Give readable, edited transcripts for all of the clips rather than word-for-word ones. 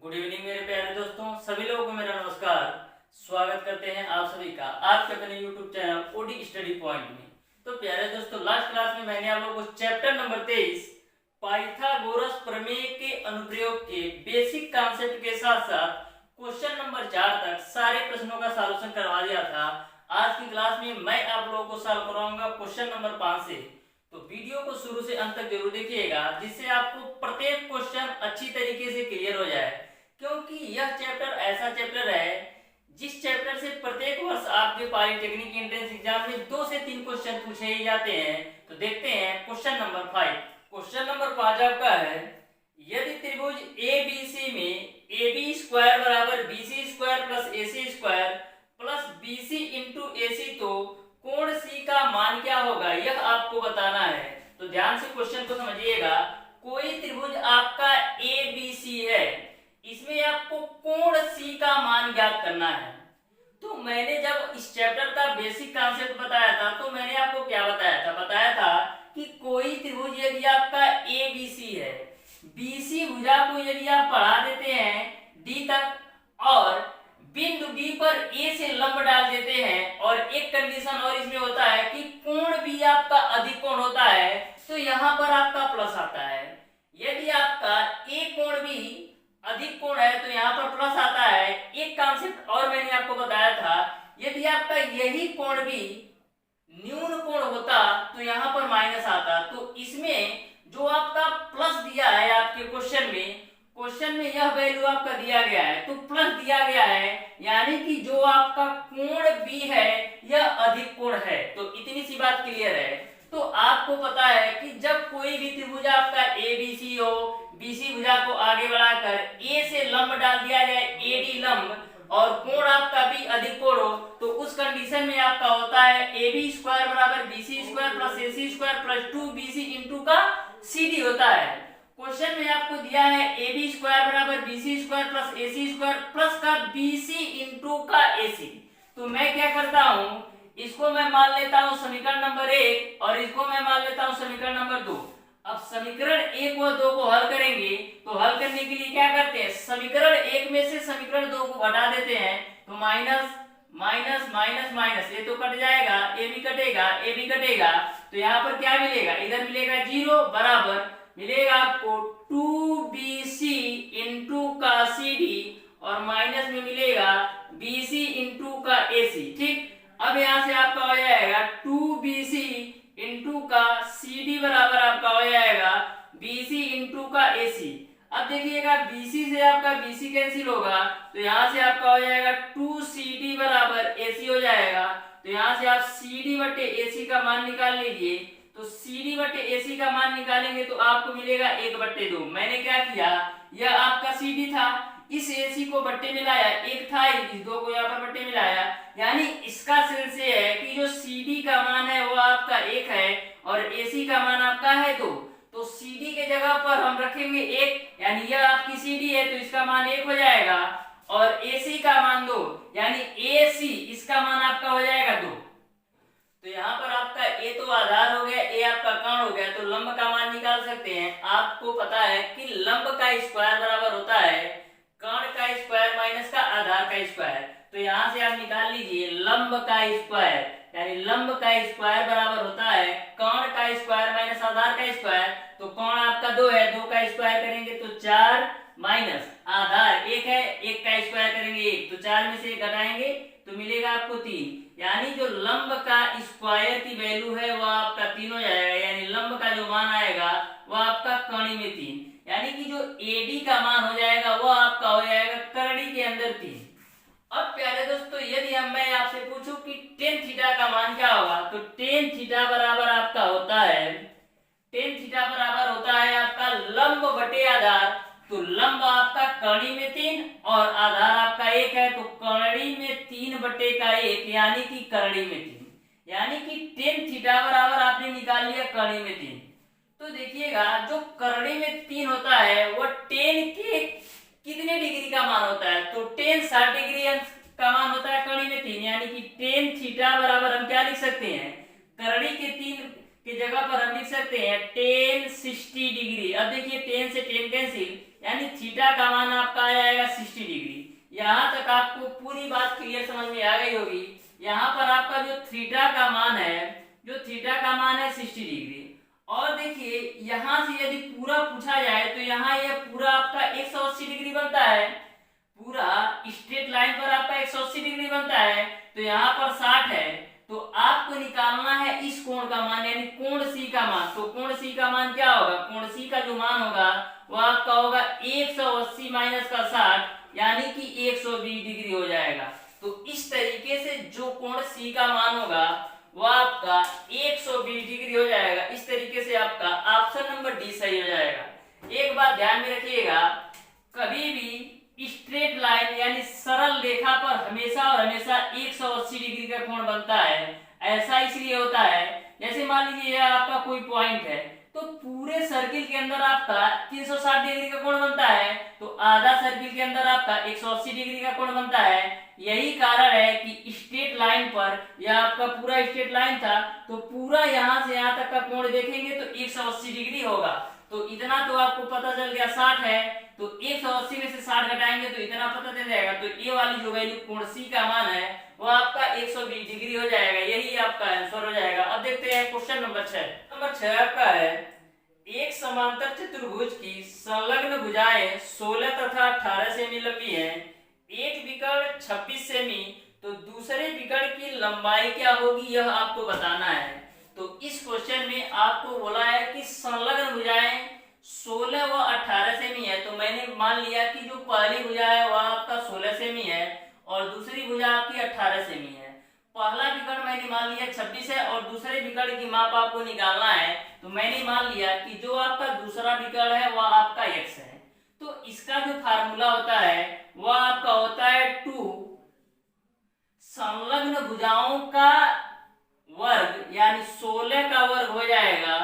Good evening मेरे प्यारे दोस्तों, सभी लोगों को मेरा नमस्कार। स्वागत करते हैं आप सभी का आपके अपने YouTube channel OD study point में। तो प्यारे दोस्तों, लास्ट क्लास में मैंने आप लोगों को चैप्टर नंबर 23 पाइथागोरस प्रमेय के अनुप्रयोग के बेसिक कॉन्सेप्ट के साथ साथ क्वेश्चन नंबर 4 तक सारे प्रश्नों का सॉल्यूशन करवा दिया था। आज की क्लास में मैं आप लोगों को सॉल्व करवाऊंगा क्वेश्चन नंबर 5 से। तो वीडियो को शुरू से अंत तक जरूर देखिएगा, जिससे आपको प्रत्येक क्वेश्चन अच्छी तरीके से क्लियर हो जाए, क्योंकि यह चैप्टर ऐसा चैप्टर है जिस चैप्टर से प्रत्येक वर्ष आपके पॉलिटेक्निक एंट्रेंस एग्जाम में 2 से 3 क्वेश्चन पूछे ही जाते हैं। तो देखते हैं क्वेश्चन नंबर 5। क्वेश्चन नंबर 5 आपका है, यदि त्रिभुज ABC में AB स्क्वायर बराबर BC square plus AC square plus BC into AC, तो कोण C का मान क्या होगा, यह आपको बताना है। तो ध्यान से क्वेश्चन को समझिएगा। कोई त्रिभुज आपका ABC है, इसमें आपको कोण C का मान ज्ञात करना है। तो मैंने जब इस चैप्टर का बेसिक कॉन्सेप्ट बताया था, तो मैंने आपको क्या बताया था? बताया था कि कोई त्रिभुज यदि आपका ABC है, BC भुजा को यदि आप बढ़ा देते हैं D तक और बिंदु D पर A से लंब डाल देते हैं, और एक कंडीशन और इसमें होता है कि कोण भी आपका अधिक कोण होता है, तो यहाँ पर आपका प्लस आता है। यदि आपका A कोण भी अधिक कोण है तो यहाँ पर प्लस आता है। एक कॉन्सेप्ट और मैंने आपको बताया था, यदि आपका यही कोण भी न्यून कोण होता तो यहाँ पर माइनस आता। तो इसमें जो आपका प्लस दिया है आपके क्वेश्चन में यह वैल्यू आपका दिया गया है, तो प्लस दिया गया है, यानी कि जो आपका कोण भी है यह अधिक कोण है। तो इतनी सी बात क्लियर है। तो आपको पता है कि जब कोई भी त्रिभुज आपका ABC हो, BC भुजा को आगे बढ़ाकर A से लंब डाल दिया जाए, AD लंब, और कोण आपका भी अधिक कोण हो, तो उस कंडीशन में आपका होता है AB स्क्वायर बराबर BC square plus AC square plus 2BC into का CD होता है। क्वेश्चन में आपको दिया है AB स्क्वायर बराबर BC square plus AC square plus का BC इंटू का AC। तो मैं क्या करता हूँ, इसको मैं मान लेता हूँ समीकरण नंबर 1 और इसको मैं मान लेता हूँ समीकरण नंबर 2। अब समीकरण 1 और 2 को हल करेंगे, तो हल करने के लिए क्या करते हैं, समीकरण 1 में से समीकरण 2 को घटा देते हैं। तो माइनस माइनस माइनस माइनस, ये तो कट जाएगा, ए भी कटेगा, ए भी कटेगा, तो यहाँ पर क्या मिलेगा, इधर मिलेगा 0 बराबर मिलेगा आपको 2BC इंटू का CD, और माइनस में मिलेगा BC इंटू का AC। ठीक, अब यहाँ से आपका हो जाएगा 2BC इंटू का CD बराबर आपका हो जाएगा BC इंटू का AC। अब देखिएगा BC से आपका BC कैंसिल होगा, तो यहाँ से आपका हो जाएगा 2CD बराबर AC हो जाएगा। तो यहाँ से आप CD बटे AC का मान निकाल लीजिए। तो CD बटे AC का मान निकालेंगे तो आपको मिलेगा 1/2। मैंने क्या किया, यह आपका CD था, इस AC को बट्टे में लाया, 1 था, इस 2 को यहाँ पर बट्टे में लाया, यानी इसका सेंस ये है कि जो CD का मान है वो आपका 1 है और AC का मान आपका है 2। तो CD के जगह पर हम रखेंगे 1, यानी यह आपकी CD है तो इसका मान 1 हो जाएगा, और AC का मान 2, यानी AC इसका मान आपका हो जाएगा 2। तो यहाँ पर आपका A तो आधार हो गया, A आपका कोण हो गया, तो लंब का मान निकाल सकते हैं। आपको पता है कि लंब का स्क्वायर बराबर होता है कोण का स्क्वायर माइनस का आधार का स्क्वायर। तो यहाँ से आप निकाल लीजिए लंब का स्क्वायर, यानी लंब का स्क्वायर बराबर होता है कोण का स्क्वायर माइनस आधार का स्क्वायर। तो कोण आपका 2 है, 2 का स्क्वायर करेंगे तो 4 माइनस आधार 1 है, 1 का स्क्वायर करेंगे 1, तो 4 में से 1 घटाएंगे तो मिलेगा आपको 3, यानी जो लंब का स्क्वायर की वैल्यू है वो आपका 3 हो जाएगा, यानी लंब का जो मान आएगा वो आपका कणी में 3, यानी कि जो AD का मान हो जाएगा वो आपका हो जाएगा कणी के अंदर 3। अब प्यारे दोस्तों, यदि मैं आपसे पूछूं कि tan थीटा का मान क्या होगा, तो tan थीटा बराबर आपका होता है, tan थीटा बराबर होता है आपका लंब बटे आधार। तो लंब आपका कणी में 3 और आधार आपका 1 है, तो कणी में 3 बटे का 1, यानी कि कणी में 3, यानी कि tan थीटा बराबर आपने निकाल लिया कणी में 3। तो देखिएगा जो कणी में 3 होता है वो tan के कितने डिग्री का मान होता है, तो tan 60 डिग्री का मान होता है कणी में 3, यानी कि tan थीटा बराबर हम क्या लिख सकते हैं, कणी के 3 की जगह पर हम लिख सकते हैं tan 60 डिग्री। अब देखिए tan से tan कैंसिल, यानी थीटा का मान आपका आ जाएगा 60 डिग्री। यहाँ तक आपको पूरी बात क्लियर समझ में आ गई होगी। यहाँ पर आपका जो थीटा का मान है 60 डिग्री। और देखिए यहाँ से यदि पूरा पूछा जाए तो यहाँ यह पूरा आपका 180 डिग्री बनता है, पूरा स्ट्रेट लाइन पर आपका 180 डिग्री बनता है, तो यहाँ पर 60 है। तो आपको निकालना है इस कोण का मान, यानी कोण सी का मान। तो कोण सी का मान क्या होगा? कोण सी का जो मान होगा वो आपका होगा 180 माइनस का 60, यानी कि 120 डिग्री हो जाएगा। तो इस तरीके से जो कोण सी का मान होगा वो आपका 120 डिग्री हो जाएगा। इस तरीके से आपका ऑप्शन नंबर डी सही हो जाएगा। एक बात ध्यान में रखिएगा, कभी भी स्ट्रेट लाइन यानी सरल रेखा पर हमेशा और हमेशा 180 डिग्री का कोण बनता है। ऐसा इसलिए होता है, जैसे मान लीजिए आपका कोई पॉइंट है, तो पूरे सर्किल के अंदर आपका 360 डिग्री का कोण बनता है, तो आधा सर्किल के अंदर आपका 180 डिग्री का कोण बनता है। यही कारण है कि स्ट्रेट लाइन पर, यह आपका पूरा स्ट्रेट लाइन था, तो पूरा यहाँ से यहाँ तक का कोण देखेंगे तो 180 डिग्री होगा। तो इतना तो आपको पता चल गया 60 है, तो 180 में से 60 घटाएंगे तो इतना पता चल जाएगा। तो ये वाली जो वैल्यू कोण सी का मान है वो आपका 120 डिग्री हो जाएगा। यही आपका आंसर हो जाएगा। अब देखते हैं क्वेश्चन नंबर 6। नंबर 6 आपका है, एक समांतर चतुर्भुज की संलग्न भुजाएं 16 तथा 18 सेमी लंबी है। एक विकर्ण 26 सेमी, तो दूसरे विकर्ण की लंबाई क्या होगी यह आपको बताना है। तो इस क्वेश्चन में आपको बोला है कि संलग्न भुजाएं 16 व 18 सेमी है। तो मैंने मान लिया कि जो पहली भुजा है वह आपका 16 सेमी है और दूसरी भुजा आपकी 18 सेमी है। पहला विकर्ण मैंने मान लिया 26 है और दूसरे विकर्ण की माप आपको निकालना है। तो मैंने मान लिया कि जो आपका दूसरा विकर्ण है वह आपका x है। तो इसका जो फार्मूला होता है वह आपका होता है 2 संलग्न भुजाओं का वर्ग, यानी 16 का वर्ग हो जाएगा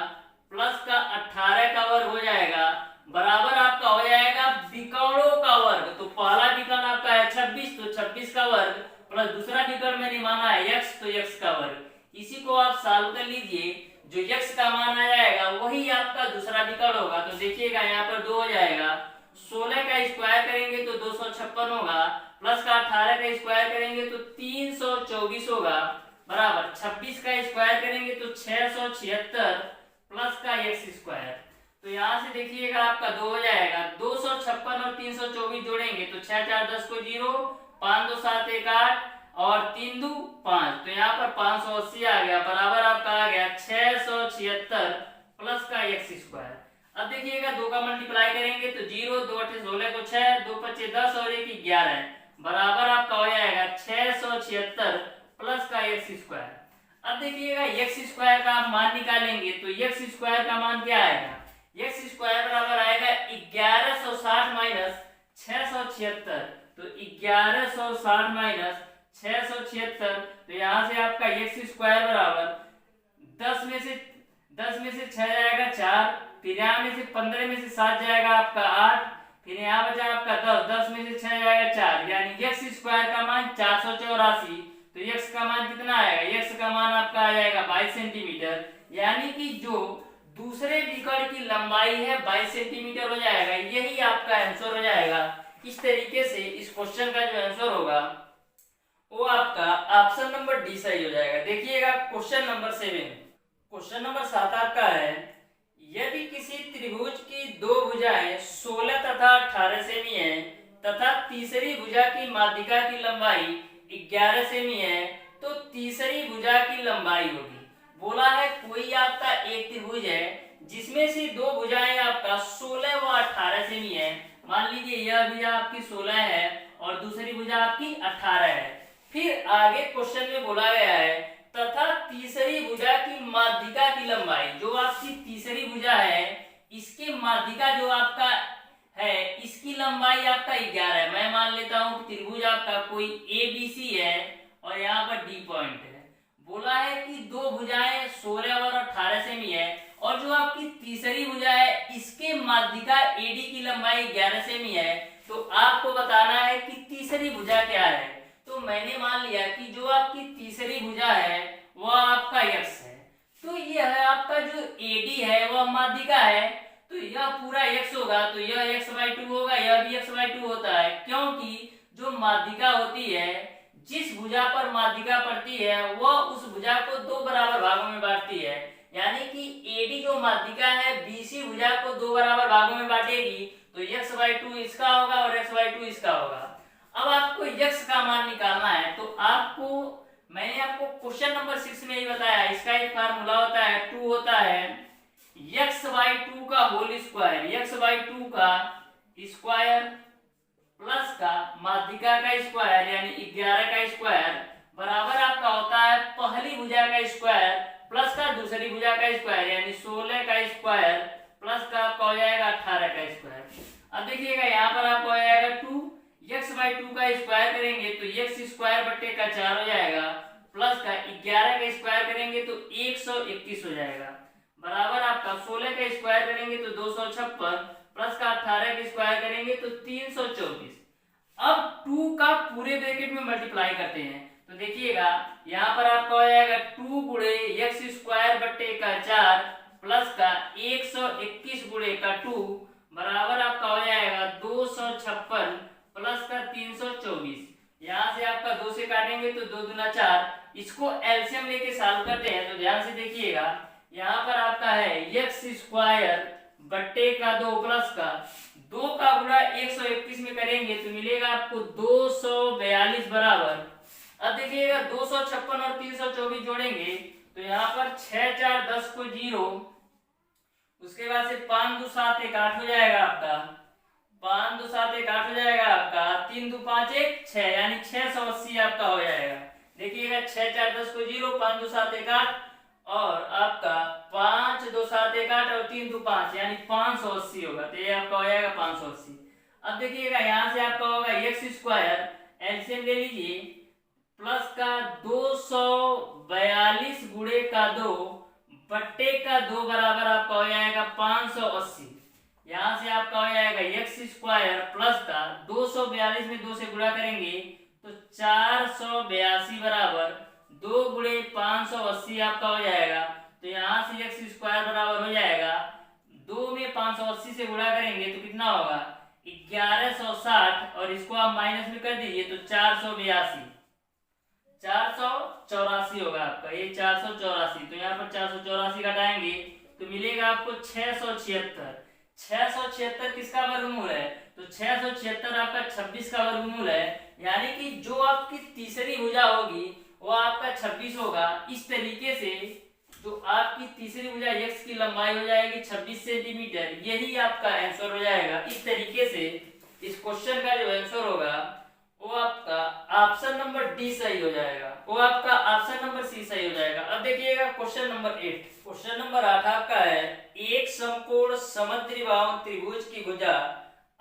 प्लस का 18 का वर्ग हो जाएगा, बराबर आपका हो जाएगा विकर्णों का वर्ग। तो पहला विकर्ण आपका है 26, तो 26 का वर्ग प्लस दूसरा विकर्ण मैंने माना है x, तो x का वर्ग। इसी को आप सॉल्व कर लीजिए, जो x का मान आ जाएगा वही आपका दूसरा विकर्ण होगा। तो देखिएगा यहाँ पर 2 हो जाएगा, 16 का स्क्वायर करेंगे तो 256 होगा, प्लस का 18 का स्क्वायर करेंगे तो 324 होगा, बराबर 26 का स्क्वायर करेंगे तो 676 प्लस का x स्क्वायर। तो यहाँ से देखिएगा आपका 2 हो जाएगा, 256 और 324 जोड़ेंगे तो 6 4 10 को 0, 5 2 7 1 8 और 3 2 5, तो यहाँ पर 580 आ गया, बराबर आपका आ गया 676 प्लस का x स्क्वायर। अब देखिएगा 2 का मल्टीप्लाई करेंगे तो 0 2 8 16 को 6 2 25 10 और 1 11, बराबर आपका हो जाएगा 676 प्लस का x स्क्वायर। अब देखिएगा x स्क्वायर का आप मान निकालेंगे तो x स्क्वायर का मान क्या आएगा? x स्क्वायर बराबर आएगा 1160 माइनस 676, तो 1160 माइनस 676, तो यहाँ से आपका x स्क्वायर बराबर 10 में से 6 जाएगा 4, फिर यहाँ में से 15 में से 7 जाएगा आपका 8, फिर यहाँ बचा आपका 10 में से 6 जाएगा 4, यानी x स्क्वायर का मान 484। तो x का मान कितना आएगा? x का मान आपका आ जाएगा 22 सेंटीमीटर, यानी कि जो दूसरे विकर्ण की लंबाई है 22 सेंटीमीटर हो जाएगा। यही आपका आंसर हो जाएगा। इस तरीके से इस क्वेश्चन का जो आंसर होगा वो आपका ऑप्शन नंबर डी सही हो जाएगा। देखिएगा क्वेश्चन नंबर 7। क्वेश्चन नंबर 7 आपका है, यदि किसी त्रिभुज की दो भुजाएं 16 तथा 18 सेमी है तथा तीसरी भुजा की माध्यिका की लंबाई 11 सेमी है, तो तीसरी भुजा की लंबाई होगी। बोला है कोई आपका एक त्रिभुज है जिसमें से दो भुजाएं आपका 16 व 18 सेमी है। मान लीजिए यह भुजा आपकी 16 है और दूसरी भुजा आपकी 18 है। फिर आगे क्वेश्चन में बोला गया है तथा तीसरी भुजा की माध्यिका की लंबाई, जो आपकी तीसरी भुजा है इसकी माध्यिका जो आपका है इसकी लंबाई आपका 11 है। मैं मान लेता हूं कि त्रिभुज आपका कोई ABC है और यहाँ पर D पॉइंट है। बोला है कि दो भुजाएं 16 और 18 सेमी है और जो आपकी तीसरी भुजा है इसके माध्यिका AD की लंबाई 11 सेमी है। तो आपको बताना है कि तीसरी भुजा क्या है। तो मैंने मान लिया कि जो आपकी तीसरी भुजा है वह आपका x है। तो यह है आपका जो AD है वह माध्यिका है। तो यह पूरा x होगा, तो यह x/2 होगा, यह भी x/2 होता है, क्योंकि जो माध्यिका होती है, जिस भुजा पर माध्यिका पड़ती है वह उस भुजा को दो बराबर भागों में बांटती है। यानी कि AD जो माध्यिका है BC भुजा को दो बराबर भागों में बांटेगी, तो x/2 इसका होगा और x/2 इसका होगा। अब आपको x का मान निकालना है, तो मैंने आपको क्वेश्चन नंबर 6 में ही बताया, इसका एक फार्मूला होता है, 2 होता है x/2 का होल स्क्वायर, x/2 का स्क्वायर प्लस का माध्यिका का स्क्वायर यानी 11 का स्क्वायर बराबर आपका होता है पहली भुजा का स्क्वायर प्लस का दूसरी भुजा का स्क्वायर यानी 16 का स्क्वायर प्लस का आपका हो जाएगा 18 का स्क्वायर। अब देखिएगा यहाँ पर आपको हो जाएगा 2 x/2 का स्क्वायर करेंगे तो x स्क्वायर बट्टे का 4 हो जाएगा, प्लस का 11 का स्क्वायर करेंगे तो 121 हो जाएगा, बराबर आपका 16 का स्क्वायर करेंगे तो 256 प्लस का 18 का स्क्वायर करेंगे तो 324। अब 2 का पूरे ब्रैकेट में मल्टीप्लाई करते हैं तो देखिएगा यहाँ पर आपका हो जाएगा 2 गुणे x स्क्वायर बट्टे का 4 प्लस का 121 गुणे का 2 बराबर आपका हो जाएगा 256 प्लस का 324। यहाँ से आपका 2 से काटेंगे तो 2 दूना 4, इसको एलसीएम लेके सॉल्व करते हैं तो ध्यान से देखिएगा यहाँ पर आपका है x स्क्वायर बट्टे का 2 प्लस का 2 का गुणा 121 में करेंगे तो मिलेगा आपको 242 बराबर। अब देखिएगा 256 और 324 जोड़ेंगे तो यहाँ पर 6 4 10 को 0, उसके बाद से 5 2 7 1 8 हो जाएगा आपका, 5 2 7 1 8 हो जाएगा आपका, 3 2 5 1 6 यानी 680 आपका हो जाएगा। देखिएगा 6 4 10 को 0, 5 2 7 1 8 और आपका 5 2 7 1 8 और 3 2 5 यानी 580 होगा, तो ये आपका हो जाएगा 580। अब देखिएगा यहाँ से आपका होगा x स्क्वायर, एलसीएम ले लीजिए, प्लस का 242 गुणे का 2 बट्टे का 2 बराबर आपका हो जाएगा 580। यहाँ से आपका हो जाएगा x स्क्वायर प्लस का 242 में 2 से गुणा करेंगे तो 482 बराबर 2 गुणे 580 आपका हो जाएगा। तो यहाँ से x स्क्वायर बराबर हो जाएगा 2 में 580 से गुणा करेंगे तो कितना होगा 1160 और इसको आप माइनस में कर दीजिए तो 482 होगा आपका, ये 484। तो यहाँ पर 484 घटाएंगे तो मिलेगा आपको 676। 676 किसका वर्गमूल है, तो 676 आपका 26 का वर्गमूल है, यानी कि जो आपकी तीसरी भुजा होगी वो आपका 26 होगा। इस तरीके से जो आपकी तीसरी भुजा x की लंबाई हो जाएगी 26 सेंटीमीटर, यही आपका आंसर हो जाएगा। इस तरीके से इस क्वेश्चन का जो आंसर होगा वो आपका ऑप्शन नंबर डी सही हो जाएगा, वो आपका ऑप्शन नंबर सी सही हो जाएगा। अब देखिएगा क्वेश्चन नंबर 8। क्वेश्चन नंबर 8 आपका है एक समकोण समद्विबाहु त्रिभुज की भुजा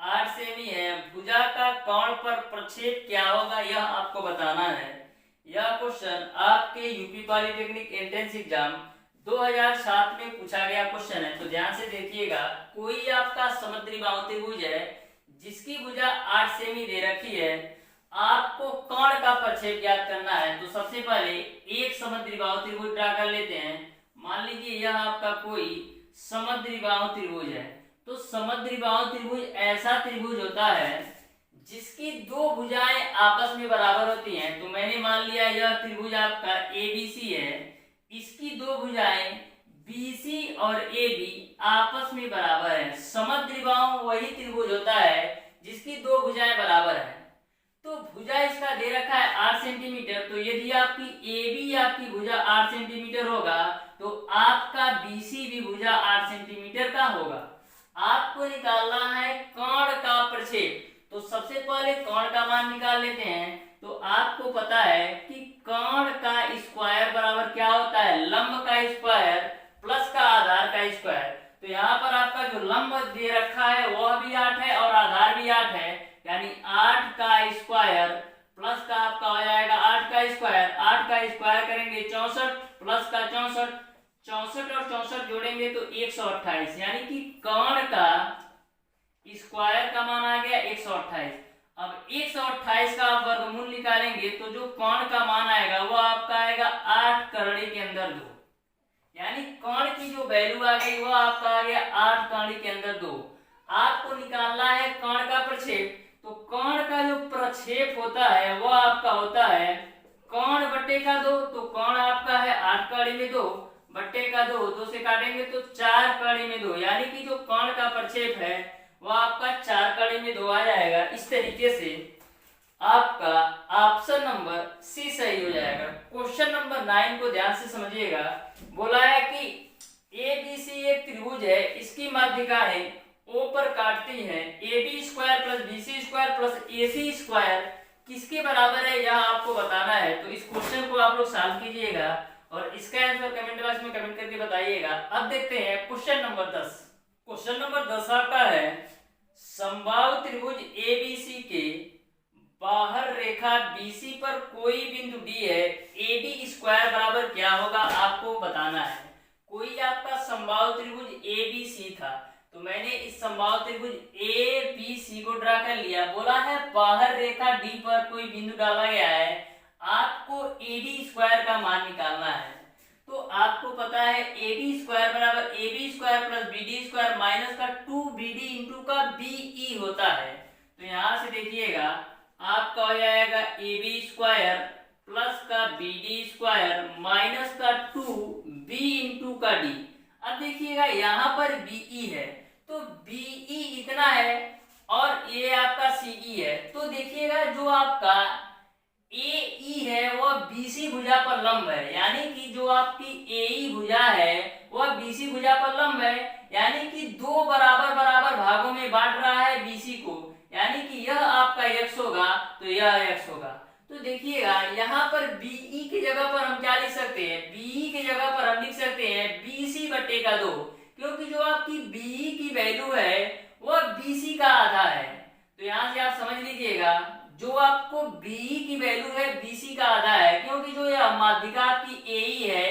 8 सेमी है, भुजा का कोण पर प्रक्षेप क्या होगा यह आपको बताना है। यह क्वेश्चन आपके यूपी पॉलिटेक्निक एंट्रेंस एग्जाम 2007 में पूछा गया क्वेश्चन है, तो ध्यान से देखिएगा। कोई आपका समद्विबाहु त्रिभुज है जिसकी भुजा 8 सेमी दे रखी है, आपको कोण का प्रक्षेप ज्ञात करना है। तो सबसे पहले एक समद्विबाहु त्रिभुज ड्रा कर लेते हैं। मान लीजिए यह आपका कोई समद्विबाहु त्रिभुज है, तो समद्विबाहु त्रिभुज ऐसा त्रिभुज होता है जिसकी दो भुजाएं आपस में बराबर होती हैं। तो मैंने मान लिया यह त्रिभुज आपका ABC है, इसकी दो भुजाएं BC और AB आपस में बराबर है। समद्विबाहु वही त्रिभुज होता है जिसकी दो भुजाएं बराबर है। तो भुजा इसका दे रखा है 8 सेंटीमीटर, तो यदि आपकी AB आपकी भुजा 8 सेंटीमीटर होगा तो आपका BC भी भुजा 8 सेंटीमीटर का होगा। आपको निकालना है कोण का प्रक्षेप। तो सबसे पहले कोण का मान निकाल लेते हैं। तो आपको पता है कि कोण का स्क्वायर बराबर क्या होता है, लंब का स्क्वायर प्लस का आधार का स्क्वायर। तो यहाँ पर आपका जो लंब दे रखा है वह भी 8 है और आधार भी 8 है, यानी 8 का स्क्वायर प्लस का आपका हो जाएगा 8 का स्क्वायर। 8 का स्क्वायर करेंगे 64 प्लस का 64, 64 और 64 जोड़ेंगे तो 128, यानी कि कोण का स्क्वायर का मान आ गया 128। अब 128 का आप वर्गमूल निकालेंगे तो जो कोण का मान आएगा वो आपका आएगा 8 करड़ी के अंदर 2, यानी कोण की जो जो वैल्यू आ गई वो आपका आ गया 8 कर्ण के अंदर 2। आपको निकालना है कर्ण का प्रक्षेप। तो कर्ण का जो प्रक्षेप होता है वो आपका होता है कर्ण बटे का 2। तो कर्ण आपका है 8 कड़ी में 2 बट्टे का 2, 2 से काटेंगे तो 4 कड़ी में 2, यानी कि जो कर्ण का प्रक्षेप है वो आपका 4 कड़ी में 2 आ जाएगा। इस तरीके से आपका ऑप्शन नंबर सी सही हो जाएगा। क्वेश्चन नंबर 9 को ध्यान से समझिएगा। बोला है कि ए बी सी एक त्रिभुज है, इसकी माध्यिकाएं ओ पर काटती हैं। A B square plus B C square plus A C square किसके बराबर है यह आपको बताना है। तो इस क्वेश्चन को आप लोग सॉल्व कीजिएगा और इसका आंसर कमेंट बॉक्स में कमेंट करके बताइएगा। अब देखते हैं क्वेश्चन नंबर 10। क्वेश्चन नंबर 10 आपका है समबाहु त्रिभुज एबीसी के बाहर रेखा BC पर कोई बिंदु D है, AB स्क्वायर बराबर क्या होगा आपको बताना है। कोई आपका समबाहु त्रिभुज ABC था, तो मैंने इस समबाहु त्रिभुज ABC को ड्रा कर लिया। बोला है बाहर रेखा D पर कोई बिंदु डाला गया है, आपको AD स्क्वायर का मान निकालना है। तो आपको पता है AB स्क्वायर बराबर AB square plus BD square minus का 2BD इंटू का BE होता है। तो यहाँ से देखिएगा आपका हो जाएगा AB स्क्वायर प्लस का BD स्क्वायर माइनस का 2B इंटू का D। अब देखिएगा यहाँ पर BE है, तो BE इतना है और ये आपका CE है। तो देखिएगा जो आपका AE है वह BC भुजा पर लंब है, यानी कि जो आपकी AE भुजा है वह BC भुजा पर लंब है, यानी कि दो बराबर बराबर भागों में बांट रहा है BC को, यानी कि यह आपका x होगा तो यह x होगा। तो देखिएगा यहाँ पर BE की जगह पर हम क्या लिख सकते हैं, BE की जगह पर हम लिख सकते हैं BC बटे का 2, क्योंकि जो आपकी BE की वैल्यू है वह BC का आधा है। तो यहाँ से आप समझ लीजिएगा जो आपको BE की वैल्यू है BC का आधा है, क्योंकि जो यह माध्यिका आपकी AE है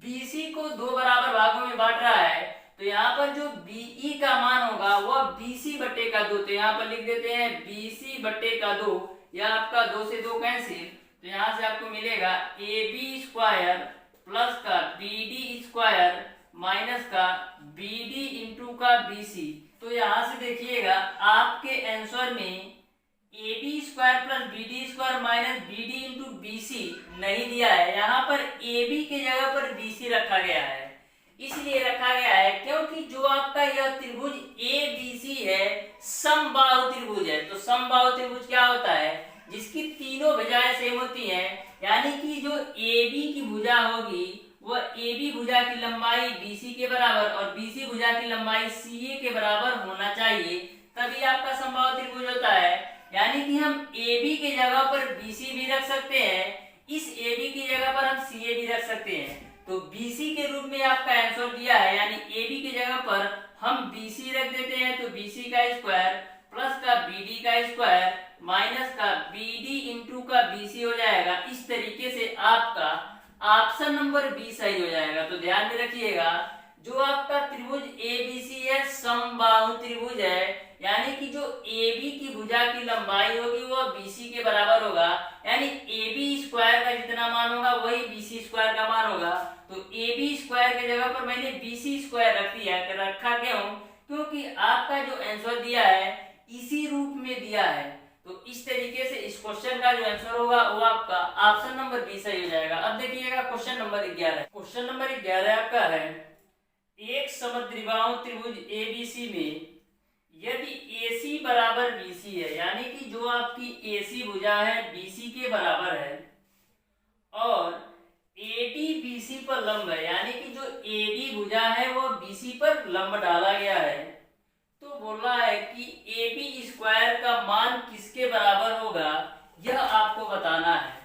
BC को दो बराबर भागों में बांट रहा है। तो यहाँ पर जो BE का मान होगा वह BC बटे का 2। तो यहाँ पर लिख देते हैं BC बटे का 2, यह आपका 2 से 2 कैंसिल। तो यहाँ से आपको मिलेगा AB स्क्वायर प्लस का BD स्क्वायर माइनस का BD इंटू का BC। तो यहाँ से देखिएगा आपके आंसर में AB square plus BD square minus BD into BC नहीं दिया है, यहाँ पर AB की जगह पर BC रखा गया है। इसलिए रखा गया है क्योंकि जो आपका यह त्रिभुज ABC है समबाहु त्रिभुज है। तो समबाहु त्रिभुज क्या होता है, जिसकी तीनों भुजाएं सेम होती हैं, यानी कि जो AB की भुजा होगी वह AB भुजा की लंबाई BC के बराबर और BC भुजा की लंबाई CA के बराबर होना चाहिए, तभी आपका समबाहु त्रिभुज होता है। यानी कि हम AB की जगह पर BC भी रख सकते हैं, इस AB की जगह पर हम CA भी रख सकते हैं। तो BC के रूप में आपका आंसर दिया है, यानी AB की जगह पर हम BC रख देते हैं, तो BC का स्क्वायर प्लस का BD का स्क्वायर माइनस का BD इंटू का BC हो जाएगा। इस तरीके से आपका ऑप्शन नंबर बी सही हो जाएगा। तो ध्यान में रखिएगा जो आपका त्रिभुज ABC है समबाहु त्रिभुज है, यानी कि जो AB की भुजा की लंबाई होगी वह BC के बराबर होगा, यानी AB स्क्वायर का जितना मान होगा वही BC स्क्वायर का मान होगा। तो AB स्क्वायर की जगह पर मैंने BC स्क्वायर रख दिया। रखा क्यों, क्योंकि आपका जो आंसर दिया है इसी रूप में दिया है। तो इस तरीके से इस क्वेश्चन का जो आंसर होगा वो आपका ऑप्शन नंबर बी सही हो जाएगा। अब देखिएगा क्वेश्चन नंबर 11। क्वेश्चन नंबर 11 आपका है एक समद्विबाहु त्रिभुज ABC में यदि AC बराबर BC है, यानी कि जो आपकी AC भुजा है BC के बराबर है और AD BC पर लंब है, यानी कि जो AD भुजा है वो BC पर लंब डाला गया है, तो बोल रहा है कि AB स्क्वायर का मान किसके बराबर होगा यह आपको बताना है।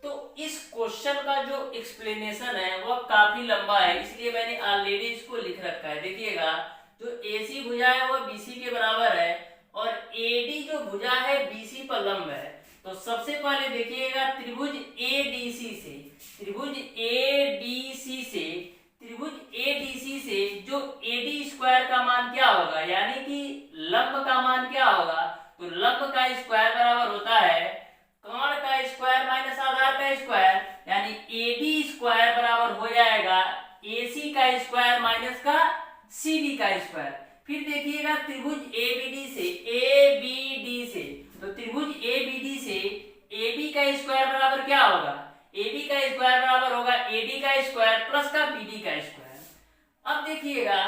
तो इस क्वेश्चन का जो एक्सप्लेनेशन है वह काफी लंबा है, इसलिए मैंने ऑलरेडी इसको लिख रखा है। देखिएगा जो AC भुजा है वह BC के बराबर है और AD जो भुजा है BC पर लंब है। तो सबसे पहले देखिएगा त्रिभुज ADC से जो AD स्क्वायर का मान क्या होगा, यानी कि लंब का मान क्या होगा, तो लंब का स्क्वायर बराबर होता है कर्ण का स्क्वायर माइनस आधार का स्क्वायर, यानी AD स्क्वायर बराबर हो जाएगा AC का स्क्वायर माइनस का स्क्वायर। फिर देखिएगा त्रिभुज ABD से तो त्रिभुज ABD से AB का स्क्वायर बराबर क्या होगा, AB का स्क्वायर बराबर होगा AD का स्क्वायर प्लस का BD का स्क्वायर। अब देखिएगा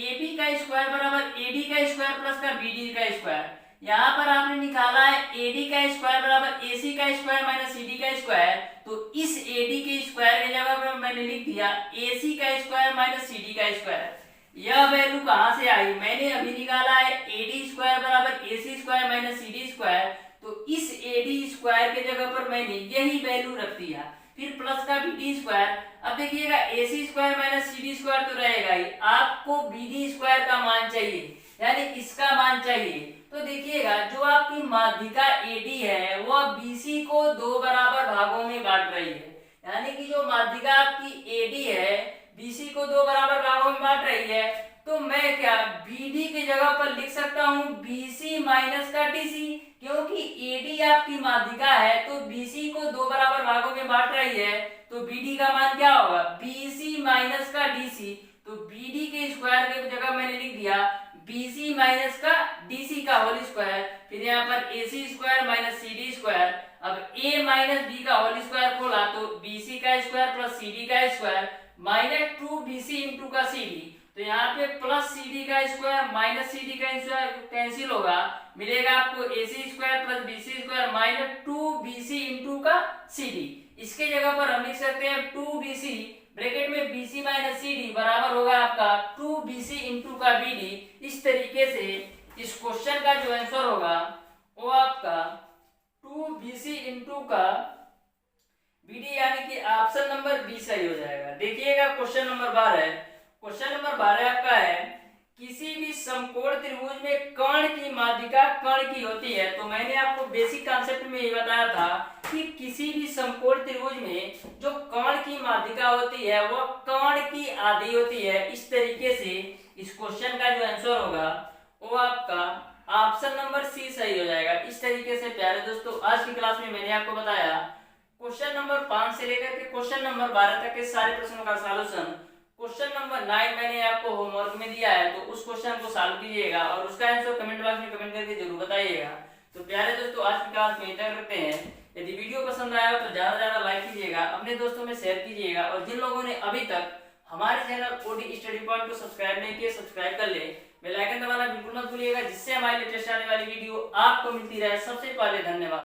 AB का स्क्वायर बराबर AD का स्क्वायर प्लस का BD का स्क्वायर। यहाँ पर आपने निकाला है AD का स्क्वायर बराबर AC का स्क्वायर माइनस CD का स्क्वायर, तो इस AD के स्क्वायर की जगह पर मैंने लिख दिया AC का स्क्वायर माइनस CD का स्क्वायर। यह वैल्यू कहाँ से आई, मैंने अभी निकाला है AD स्क्वायर बराबर AC square minus CD square, तो इस AD स्क्वायर के जगह पर मैंने यही वैल्यू रख दिया। फिर प्लस का BD स्क्वायर। अब देखिएगा AC square minus CD square तो रहेगा ही, आपको BD स्क्वायर का मान चाहिए, यानी इसका मान चाहिए। तो देखिएगा जो आपकी माध्यिका AD है वह BC को दो बराबर भागों में बांट रही है, यानी कि जो माध्यिका आपकी AD है BC को दो बराबर भागों में बांट रही है, तो मैं क्या BD की जगह पर लिख सकता हूँ BC माइनस का DC, क्योंकि AD आपकी माध्यिका है तो BC को दो बराबर भागों में बांट रही है, तो BD का मान क्या होगा BC माइनस का DC। तो BD के स्क्वायर की जगह मैंने लिख दिया BC माइनस का DC का होल स्क्वायर। फिर यहाँ पर AC square minus CD square. अब A माइनस B का होल स्क्वायर खोला तो BC का स्क्वायर प्लस CD का स्क्वायर माइनस 2BC इंटू का CD। तो यहाँ पे प्लस CD का स्क्वायर माइनस CD का स्क्वायर कैंसिल होगा, मिलेगा आपको AC square plus BC square minus 2BC into का CD। इसके जगह पर हम लिख सकते हैं 2BC ब्रैकेट में BC माइनस CD बराबर होगा आपका 2BC इंटू का BD। इस तरीके से इस क्वेश्चन का जो आंसर होगा वो आपका 2BC इंटू का BD, यानी कि ऑप्शन नंबर बी सही हो जाएगा। देखिएगा क्वेश्चन नंबर 12। क्वेश्चन नंबर 12 आपका है किसी भी समकोण त्रिभुज में कर्ण की माध्यिका कर्ण की होती है। तो मैंने आपको बेसिक कॉन्सेप्ट में ये बताया था कि किसी भी समकोण त्रिभुज में जो कर्ण की माध्यिका होती है वो कर्ण की आधी होती है। इस तरीके से इस क्वेश्चन का जो आंसर होगा वो आपका ऑप्शन नंबर सी सही हो जाएगा। इस तरीके से प्यारे दोस्तों आज की क्लास में मैंने आपको बताया क्वेश्चन नंबर 5 से लेकर के क्वेश्चन नंबर 12 तक के सारे प्रश्नों का सॉल्यूशन। क्वेश्चन नंबर 9 मैंने आपको होमवर्क में दिया है, तो उस क्वेश्चन को सॉल्व कीजिएगा और उसका आंसर कमेंट बॉक्स में कमेंट करके जरूर बताइएगा। तो प्यारे दोस्तों आज की क्लास में इतना रखते हैं। यदि वीडियो पसंद आया हो तो ज्यादा से ज्यादा लाइक कीजिएगा, अपने दोस्तों में शेयर कीजिएगा, और जिन लोगों ने अभी तक हमारे चैनल ओडी स्टडी पॉइंट को सब्सक्राइब नहीं किया सब्सक्राइब कर ले, बेल आइकन दबाना बिल्कुल मत भूलिएगा, जिससे हमारी लेटेस्ट आने वाली वीडियो आपको मिलती रहे सबसे पहले। धन्यवाद।